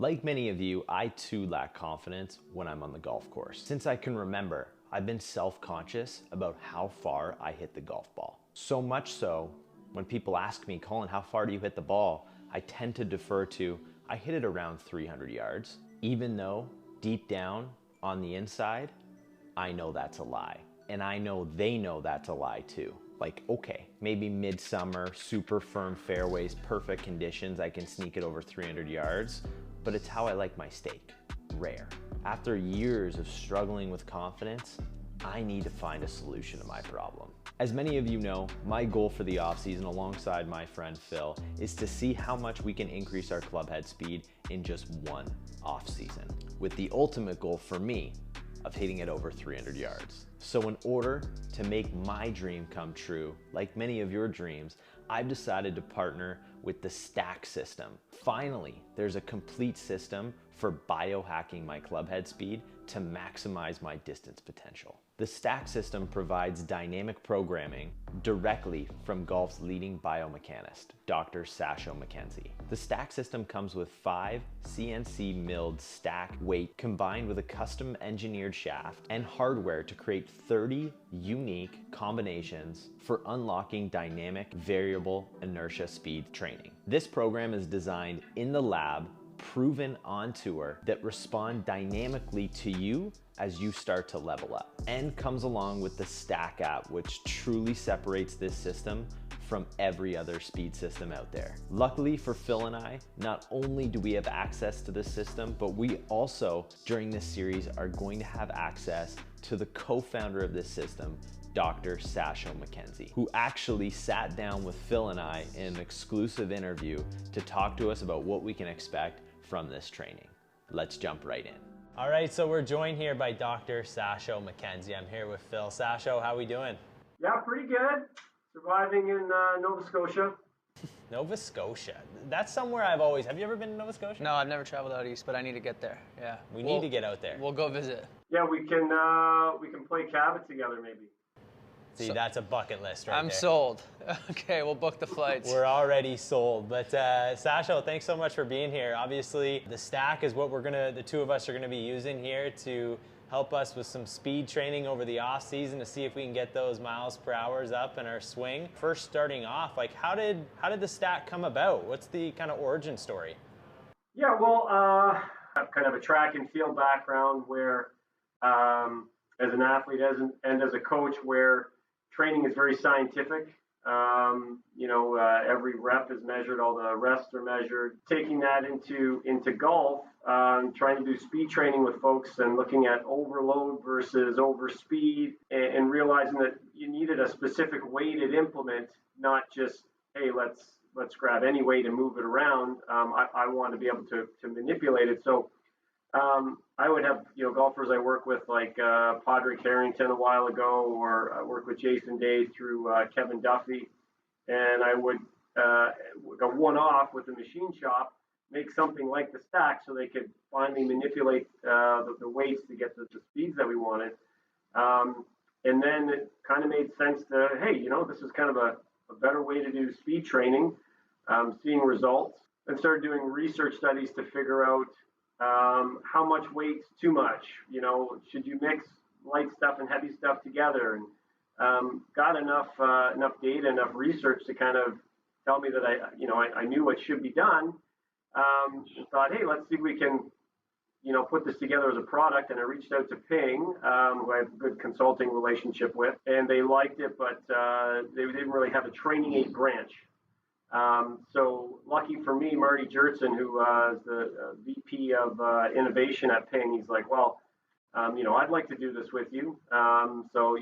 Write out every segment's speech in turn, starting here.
Like many of you, I too lack confidence when I'm on the golf course. Since I can remember, I've been self-conscious about how far I hit the golf ball. So much so, when people ask me, Colin, how far do you hit the ball? I tend to defer to, I hit it around 300 yards, even though deep down on the inside, I know that's a lie. And I know they know that's a lie too. Like, okay, maybe midsummer, super firm fairways, perfect conditions, I can sneak it over 300 yards, but it's how I like my steak, rare. After years of struggling with confidence, I need to find a solution to my problem. As many of you know, my goal for the offseason alongside my friend Phil is to see how much we can increase our club head speed in just one offseason, with the ultimate goal for me of hitting it over 300 yards. So in order to make my dream come true, like many of your dreams, I've decided to partner with the Stack system. Finally, there's a complete system for biohacking my club head speed to maximize my distance potential. The Stack system provides dynamic programming directly from golf's leading biomechanist, Dr. Sasho Mackenzie. The Stack system comes with 5 CNC milled stack weight combined with a custom engineered shaft and hardware to create 30 unique combinations for unlocking dynamic variable inertia speed training. This program is designed in the lab, proven on tour, that respond dynamically to you as you start to level up, and comes along with the Stack app, which truly separates this system from every other speed system out there. Luckily for Phil and I, not only do we have access to this system, but we also, during this series, are going to have access to the co-founder of this system, Dr. Sasho Mackenzie, who actually sat down with Phil and I in an exclusive interview to talk to us about what we can expect from this training. Let's jump right in. All right, so we're joined here by Dr. Sasho Mackenzie. I'm here with Phil. Sasho, how we doing? Yeah, pretty good. Surviving in Nova Scotia. Nova Scotia. That's somewhere I've always... Have you ever been to Nova Scotia? No, I've never traveled out east, but I need to get there. Yeah. We need to get out there. We'll go visit. Yeah, we can play Cabot together maybe. See, that's a bucket list right there. I'm sold. Okay, we'll book the flights. We're already sold. But Sasho, thanks so much for being here. Obviously, the Stack is what the two of us are gonna be using here to help us with some speed training over the off season to see if we can get those miles per hour up in our swing. First, starting off, like how did the Stack come about? What's the kind of origin story? Yeah, well, I have kind of a track and field background where, as an athlete and as a coach, where training is very scientific. Every rep is measured, all the rests are measured. Taking that into golf, trying to do speed training with folks and looking at overload versus overspeed, and realizing that you needed a specific weighted implement, not just, hey, let's grab any weight and move it around. I want to be able to manipulate it. So I would have, golfers I work with like Padraig Harrington a while ago, or I work with Jason Day through Kevin Duffy, and I would go one-off with the machine shop, make something like the Stack so they could finally manipulate the weights to get the speeds that we wanted. And then it kind of made sense to, hey, this is kind of a better way to do speed training, seeing results, and started doing research studies to figure out how much weight's too much. Should you mix light stuff and heavy stuff together? And got enough data, enough research to kind of tell me that I knew what should be done. And thought, hey, let's see if we can, put this together as a product. And I reached out to Ping, who I have a good consulting relationship with, and they liked it, but they didn't really have a training aid branch. So lucky for me, Marty Jertson, who is the VP of innovation at Ping, he's like, well, I'd like to do this with you. So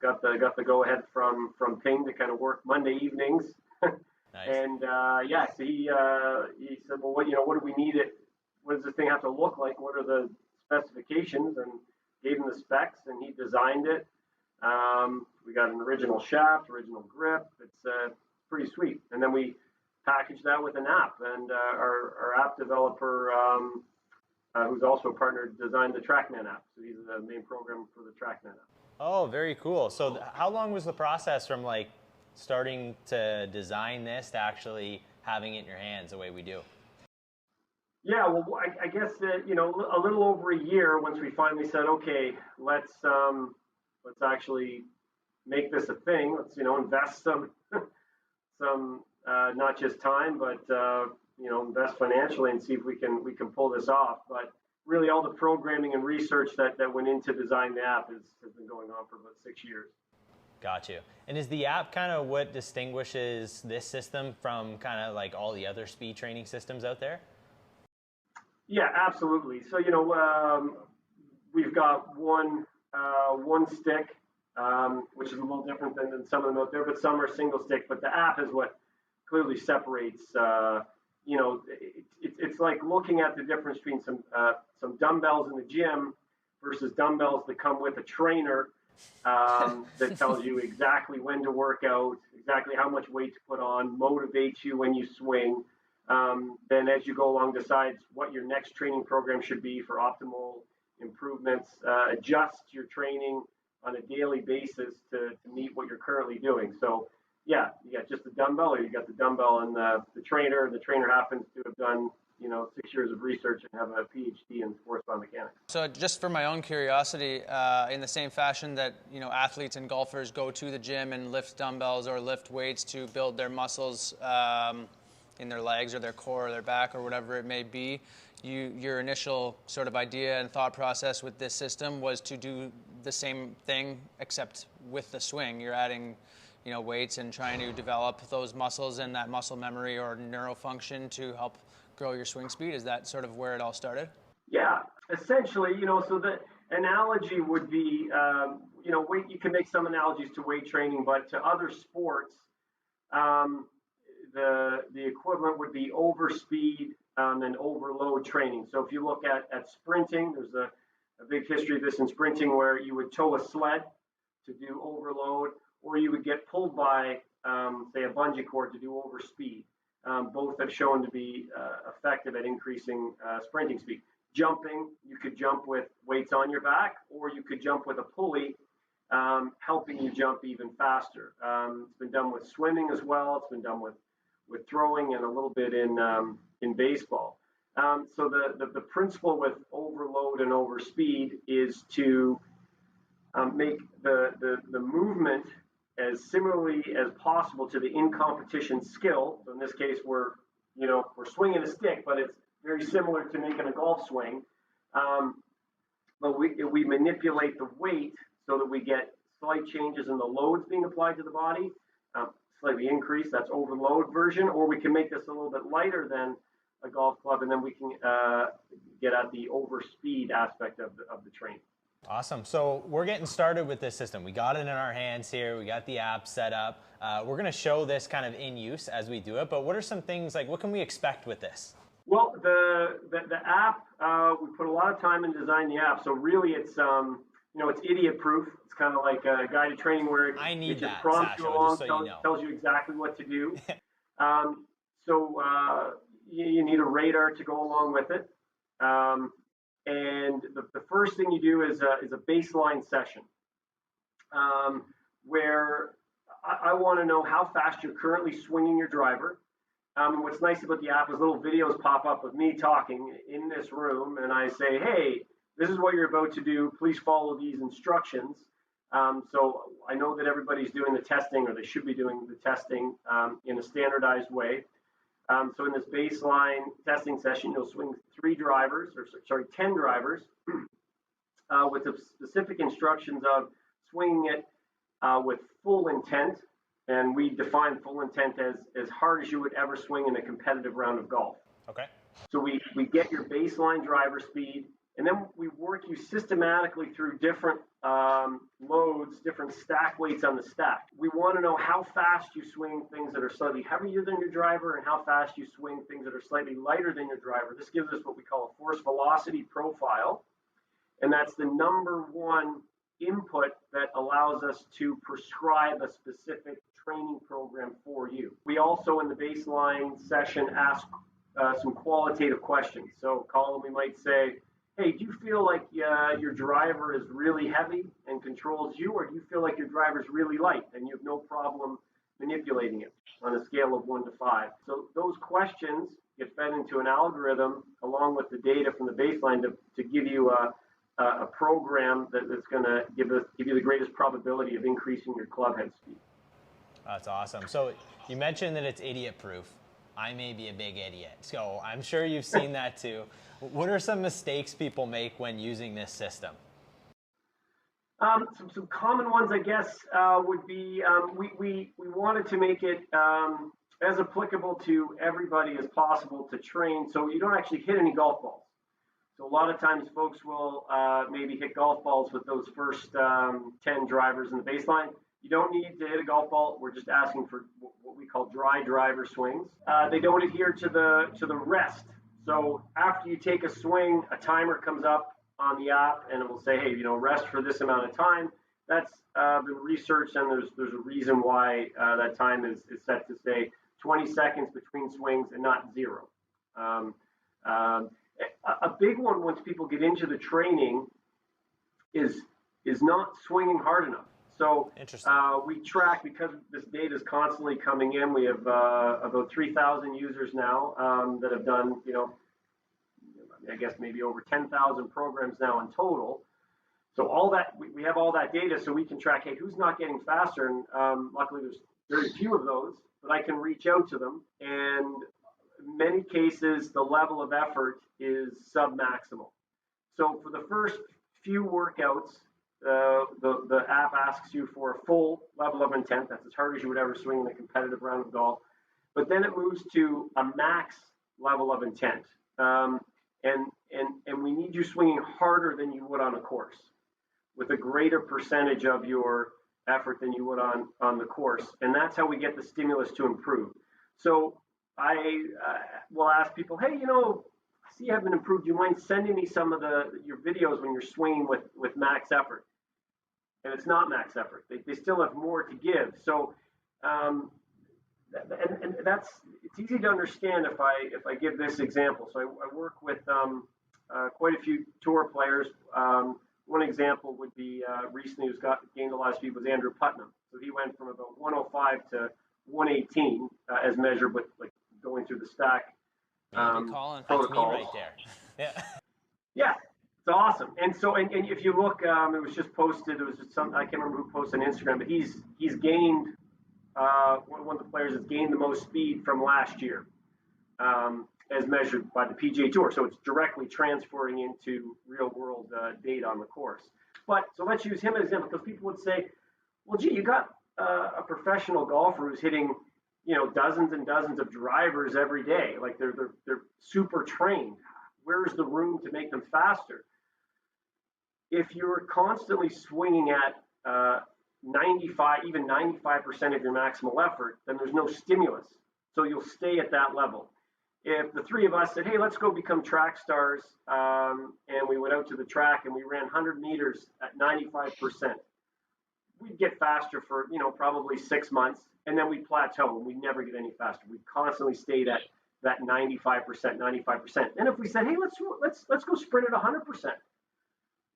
got the go ahead from Ping to kind of work Monday evenings. Nice. And so he said, well, what do we need it? What does this thing have to look like? What are the specifications? And gave him the specs, and he designed it. We got an original shaft, original grip. It's pretty sweet. And then we packaged that with an app, and our app developer, who's also a partner, designed the TrackMan app. So he's the main programmer for the TrackMan app. Oh, very cool. So how long was the process from like starting to design this to actually having it in your hands the way we do? Yeah, well, I guess that, a little over a year once we finally said, okay, let's actually make this a thing. Let's invest some not just time, but invest financially and see if we can pull this off. But really, all the programming and research that went into design the app has been going on for about 6 years. Got you. And is the app kind of what distinguishes this system from kind of like all the other speed training systems out there? Yeah, absolutely. So we've got one stick, which is a little different than some of them out there, but some are single stick. But the app is what clearly separates. It's like looking at the difference between some dumbbells in the gym versus dumbbells that come with a trainer that tells you exactly when to work out, exactly how much weight to put on, motivates you when you swing. Then as you go along, decides what your next training program should be for optimal improvements, adjust your training on a daily basis to meet what you're currently doing. So yeah, you got just the dumbbell, or you got the dumbbell and the trainer. The trainer happens to have done 6 years of research and have a PhD in sports biomechanics. So just for my own curiosity, in the same fashion that athletes and golfers go to the gym and lift dumbbells or lift weights to build their muscles in their legs or their core or their back or whatever it may be, your initial sort of idea and thought process with this system was to do the same thing except with the swing. You're adding weights and trying to develop those muscles and that muscle memory or neurofunction to help grow your swing speed. Is that sort of where it all started? Yeah, essentially, so the analogy would be, weight. You can make some analogies to weight training, but to other sports, the equivalent would be overspeed and overload training. So if you look at sprinting, there's a big history of this in sprinting where you would tow a sled to do overload, or you would get pulled by, say, a bungee cord to do overspeed. Both have shown to be effective at increasing sprinting speed. Jumping, you could jump with weights on your back, or you could jump with a pulley, helping you jump even faster. It's been done with swimming as well. It's been done with throwing and a little bit in baseball. So the principle with overload and overspeed is to make the movement as similarly as possible to the in-competition skill. So in this case, we're swinging a stick, but it's very similar to making a golf swing. But we manipulate the weight so that we get slight changes in the loads being applied to the body, slightly increased, that's overload version, or we can make this a little bit lighter than a golf club, and then we can get at the overspeed aspect of the training. Awesome. So we're getting started with this system. We got it in our hands here. We got the app set up. We're going to show this kind of in use as we do it. But what are some things, like what can we expect with this? Well, the app, we put a lot of time in designing the app. So really it's, it's idiot proof. It's kind of like a guided training where it just prompts you along, tells you exactly what to do. You need a radar to go along with it. And the first thing you do is a baseline session where I want to know how fast you're currently swinging your driver. What's nice about the app is little videos pop up of me talking in this room, and I say, hey, this is what you're about to do. Please follow these instructions. So I know that everybody's doing the testing, or they should be doing the testing in a standardized way. So in this baseline testing session, you'll swing 10 drivers with the specific instructions of swinging it with full intent. And we define full intent as hard as you would ever swing in a competitive round of golf. Okay. So we get your baseline driver speed, and then we work you systematically through different loads, different stack weights on the stack. We want to know how fast you swing things that are slightly heavier than your driver and how fast you swing things that are slightly lighter than your driver. This gives us what we call a force velocity profile, and that's the number one input that allows us to prescribe a specific training program for you. We also, in the baseline session, ask some qualitative questions. So, Colin, we might say, hey, do you feel like your driver is really heavy and controls you, or do you feel like your driver is really light and you have no problem manipulating it on a scale of 1 to 5. So those questions get fed into an algorithm along with the data from the baseline to give you a program that's going to give you the greatest probability of increasing your club head speed. That's awesome. So you mentioned that it's idiot proof. I may be a big idiot, so I'm sure you've seen that too. What are some mistakes people make when using this system? Some common ones, I guess, would be we wanted to make it as applicable to everybody as possible to train, so you don't actually hit any golf balls. So a lot of times folks will maybe hit golf balls with those first 10 drivers in the baseline. You don't need to hit a golf ball. We're just asking for what we call dry driver swings. They don't adhere to the rest. So after you take a swing, a timer comes up on the app and it will say, hey, rest for this amount of time. That's been researched, and there's a reason why that time is set to say 20 seconds between swings and not 0. A big one once people get into the training is not swinging hard enough. So we track, because this data is constantly coming in. We have about 3,000 users now that have done, I guess maybe over 10,000 programs now in total. So all that, we have all that data, so we can track, hey, who's not getting faster? And luckily there's very few of those, but I can reach out to them. And in many cases, the level of effort is sub-maximal. So for the first few workouts, the app asks you for a full level of intent. That's as hard as you would ever swing in a competitive round of golf. But then it moves to a max level of intent. And we need you swinging harder than you would on a course, with a greater percentage of your effort than you would on the course. And that's how we get the stimulus to improve. So I will ask people, hey, I see you haven't improved. Do you mind sending me some of your videos when you're swinging with max effort? And it's not max effort. They still have more to give. So, and it's easy to understand if I give this example. So I work with quite a few tour players. One example would be recently who's gained a lot of speed was Andrew Putnam. So he went from about 105 to 118 as measured with going through the stack Colin. That's me right there. Yeah. Yeah. It's awesome. And so, and if you look, it was just posted. It was just I can't remember who posted on Instagram, but he's gained one of the players has gained the most speed from last year, as measured by the PGA Tour. So it's directly transferring into real world data on the course. But so let's use him as an example, because people would say, well, gee, you got a professional golfer who's hitting dozens and dozens of drivers every day. Like they're super trained. Where's the room to make them faster? If you're constantly swinging at 95, even 95% of your maximal effort, then there's no stimulus. So you'll stay at that level. If the three of us said, hey, let's go become track stars, and we went out to the track and we ran 100 meters at 95%, we'd get faster for, probably 6 months, and then we'd plateau and we'd never get any faster. We'd constantly stayed at that 95%. And if we said, hey, let's go sprint at 100%,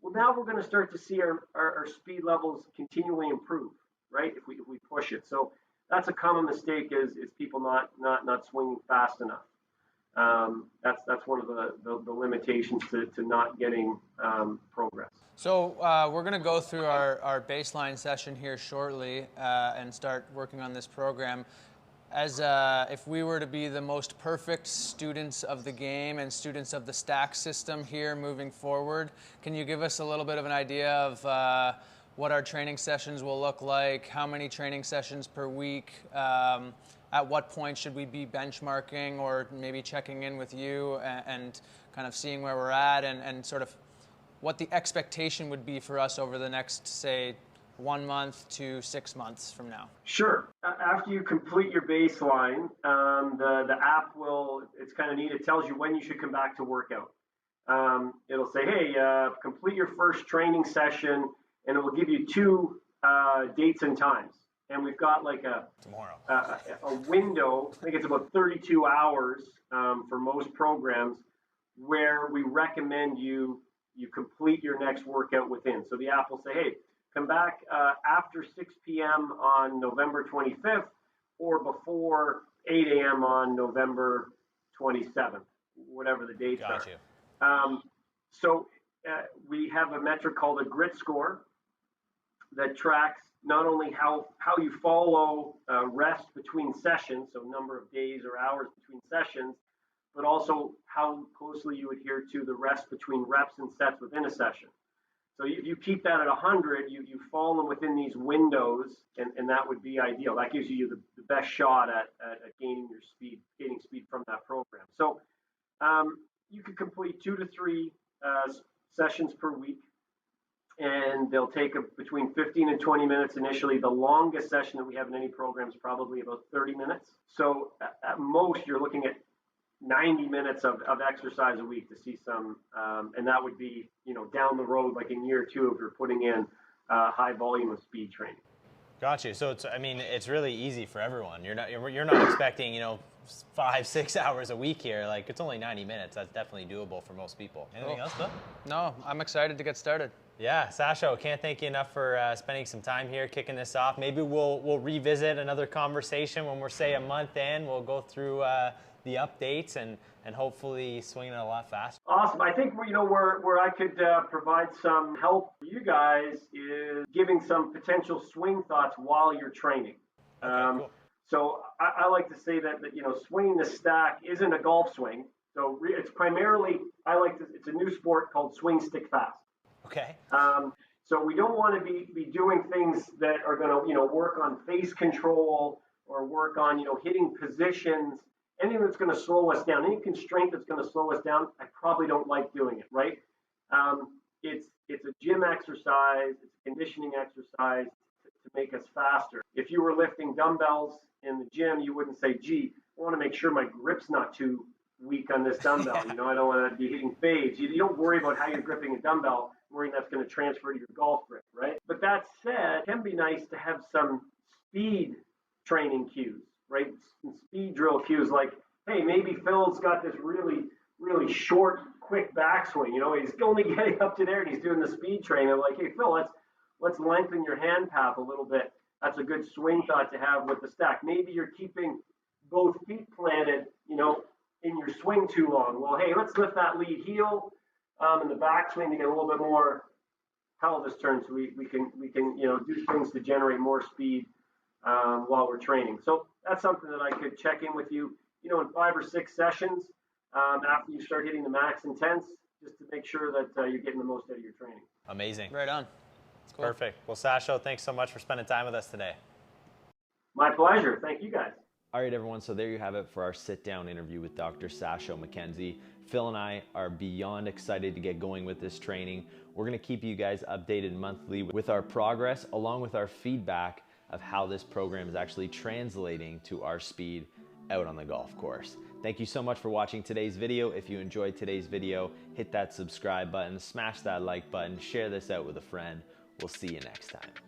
well, now we're going to start to see our speed levels continually improve, right? If we push it. So that's a common mistake is people not swinging fast enough. That's one of the limitations to not getting progress. So we're going to go through our baseline session here shortly and start working on this program. As if we were to be the most perfect students of the game and students of the stack system here moving forward, can you give us a little bit of an idea of what our training sessions will look like? How many training sessions per week? At what point should we be benchmarking or maybe checking in with you and kind of seeing where we're at and sort of what the expectation would be for us over the next, say, 1 month to 6 months from now? Sure. After you complete your baseline, the app will, it's kind of neat, it tells you when you should come back to workout. It'll say, hey, complete your first training session, and it will give you 2 dates and times. And we've got like a window, I think it's about 32 hours for most programs, where we recommend you complete your next workout within. So the app will say, hey, come back after 6 p.m. on November 25th, or before 8 a.m. on November 27th, whatever the dates are. Got you. So we have a metric called a grit score that tracks not only how you follow rest between sessions, so number of days or hours between sessions, but also how closely you adhere to the rest between reps and sets within a session. So if you keep that at 100, you've fallen within these windows, and that would be ideal. That gives you the best shot at gaining speed from that program. So you could complete 2 to 3 sessions per week, and they'll take between 15 and 20 minutes initially. The longest session that we have in any program is probably about 30 minutes. So at most, you're looking at 90 minutes of exercise a week to see some, and that would be, down the road, like in year 2, if you're putting in high volume of speed training. Got you. So it's really easy for everyone. You're not expecting 5-6 hours a week here. Like, it's only 90 minutes. That's definitely doable for most people. Anything else, Bill? No, I'm excited to get started. Yeah, Sasho, can't thank you enough for spending some time here, kicking this off. Maybe we'll revisit another conversation when we're, say, a month in. We'll go through the updates and hopefully swing it a lot faster. Awesome. I think where I could provide some help for you guys is giving some potential swing thoughts while you're training. Okay, cool. So I like to say that swinging the stack isn't a golf swing. So it's primarily, it's a new sport called swing stick fast. Okay. So we don't want to be doing things that are going to work on face control or work on hitting positions. Anything that's going to slow us down, any constraint that's going to slow us down, I probably don't like doing it, right? It's a gym exercise, it's a conditioning exercise to make us faster. If you were lifting dumbbells in the gym, you wouldn't say, gee, I want to make sure my grip's not too weak on this dumbbell. I don't want to be hitting fades. You don't worry about how you're gripping a dumbbell, worrying that's going to transfer to your golf grip, right? But that said, it can be nice to have some speed training cues, right? Some speed drill cues like, hey, maybe Phil's got this really, really short, quick backswing. He's only getting up to there and he's doing the speed training. I'm like, hey, Phil, let's lengthen your hand path a little bit. That's a good swing thought to have with the stack. Maybe you're keeping both feet planted, in your swing too long. Well, hey, let's lift that lead heel in the backswing to get a little bit more pelvis turn, so we can do things to generate more speed while we're training. So that's something that I could check in with you, in 5 or 6 sessions after you start hitting the max intense, just to make sure that you're getting the most out of your training. Amazing. Right on. Cool. Perfect. Well, Sasho, thanks so much for spending time with us today. My pleasure. Thank you, guys. All right, everyone, so there you have it for our sit-down interview with Dr. Sasho Mackenzie. Phil and I are beyond excited to get going with this training. We're gonna keep you guys updated monthly with our progress, along with our feedback of how this program is actually translating to our speed out on the golf course. Thank you so much for watching today's video. If you enjoyed today's video, hit that subscribe button, smash that like button, share this out with a friend. We'll see you next time.